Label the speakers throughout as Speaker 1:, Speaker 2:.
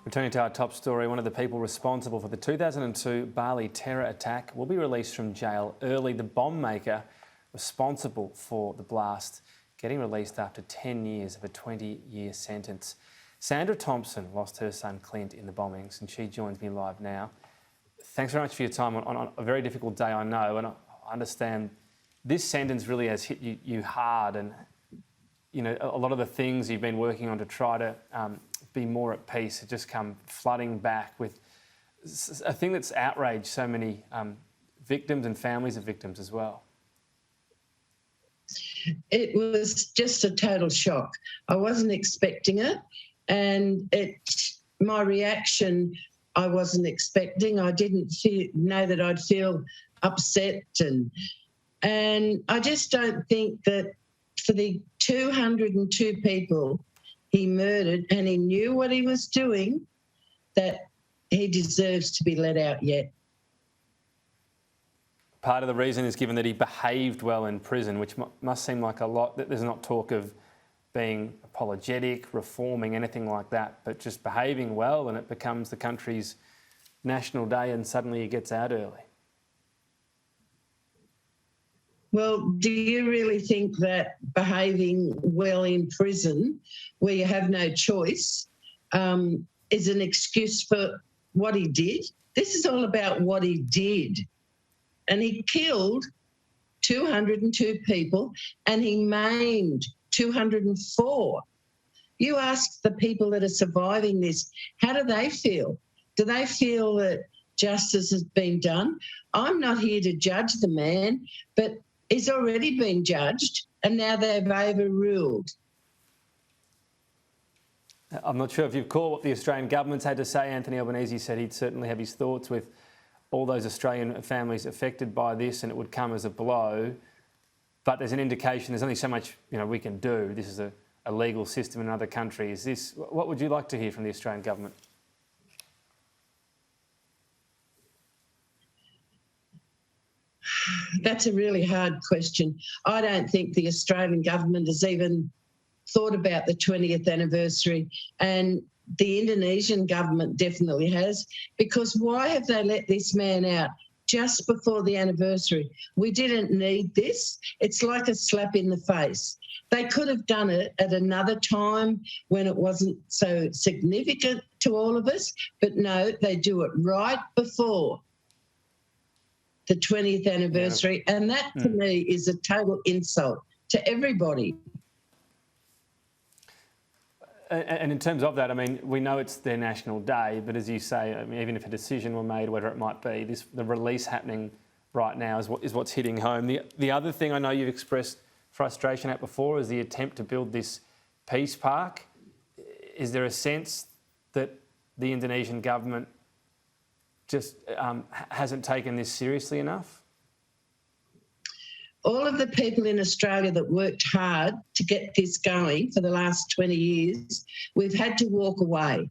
Speaker 1: Returning to our top story, one of the people responsible for the 2002 Bali terror attack will be released from jail early. The bomb maker responsible for the blast getting released after 10 years of a 20-year sentence. Sandra Thompson lost her son Clint in the bombings, and she joins me live now. Thanks very much for your time on a very difficult day, I know, and I understand this sentence really has hit you hard, and you know, a lot of the things you've been working on to try to be more at peace have just come flooding back with a thing that's outraged so many victims and families of victims as well.
Speaker 2: It was just a total shock. I wasn't expecting it, and my reaction I wasn't expecting. I didn't know that I'd feel upset, and I just don't think that for the 202 people he murdered, and he knew what he was doing, that he deserves to be let out yet.
Speaker 1: Part of the reason is given that he behaved well in prison, which must seem like a lot. That there's not talk of being apologetic, reforming, anything like that, but just behaving well, and it becomes the country's national day and suddenly he gets out early.
Speaker 2: Well, do you really think that behaving well in prison, where you have no choice, is an excuse for what he did? This is all about what he did. And he killed 202 people and he maimed 204. You ask the people that are surviving this, how do they feel? Do they feel that justice has been done? I'm not here to judge the man, but he's already been judged and now they've overruled.
Speaker 1: I'm not sure if you've caught what the Australian government's had to say. Anthony Albanese said he'd certainly have his thoughts with all those Australian families affected by this, and it would come as a blow. But there's an indication there's only so much we can do. This is a legal system in another country. What would you like to hear from the Australian government?
Speaker 2: That's a really hard question. I don't think the Australian government has even thought about the 20th anniversary, and the Indonesian government definitely has, because why have they let this man out just before the anniversary? We didn't need this. It's like a slap in the face. They could have done it at another time when it wasn't so significant to all of us, but no, they do it right before the 20th anniversary, and that to me is a total insult to everybody.
Speaker 1: And in terms of that, I mean, we know it's their national day, but as you say, I mean, even if a decision were made, whatever it might be, the release happening right now is what's hitting home. The other thing I know you've expressed frustration at before is the attempt to build this peace park. Is there a sense that the Indonesian government just hasn't taken this seriously enough?
Speaker 2: All of the people in Australia that worked hard to get this going for the last 20 years, we've had to walk away.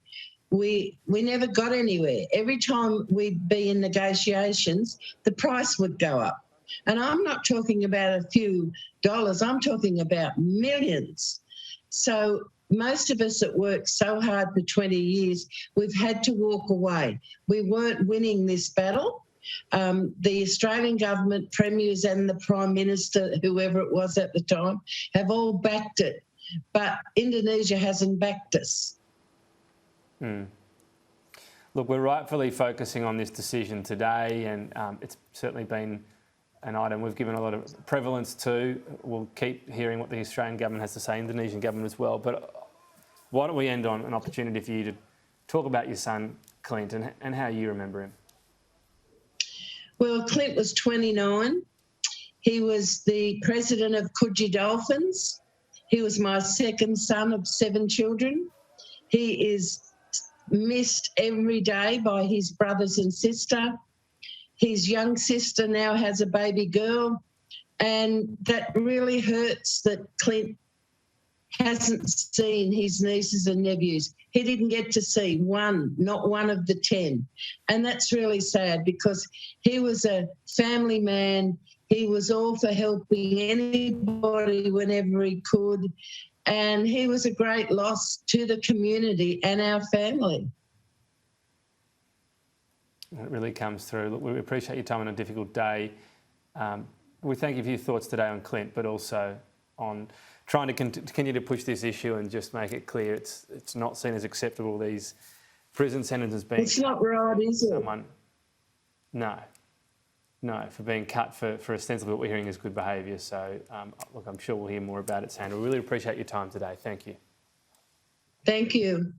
Speaker 2: We never got anywhere. Every time we'd be in negotiations, the price would go up. And I'm not talking about a few dollars, I'm talking about millions. So most of us that worked so hard for 20 years, we've had to walk away. We weren't winning this battle. The Australian government, premiers and the Prime Minister, whoever it was at the time, have all backed it. But Indonesia hasn't backed us.
Speaker 1: Look, we're rightfully focusing on this decision today, and it's certainly been an item we've given a lot of prevalence to. We'll keep hearing what the Australian government has to say, Indonesian government as well. But why don't we end on an opportunity for you to talk about your son, Clint, and how you remember him?
Speaker 2: Well, Clint was 29. He was the president of Coogee Dolphins. He was my second son of 7 children. He is missed every day by his brothers and sister. His young sister now has a baby girl, and that really hurts that Clint hasn't seen his nieces and nephews. He didn't get to see one, not one of the 10. And that's really sad, because he was a family man. He was all for helping anybody whenever he could. And he was a great loss to the community and our family.
Speaker 1: It really comes through. Look, we appreciate your time on a difficult day. We thank you for your thoughts today on Clint, but also on trying to continue to push this issue and just make it clear it's not seen as acceptable, these prison sentences being...
Speaker 2: It's not right, is it?
Speaker 1: No, for being cut for ostensibly what we're hearing is good behaviour. So, look, I'm sure we'll hear more about it, Sandra. We really appreciate your time today. Thank you.
Speaker 2: Thank you.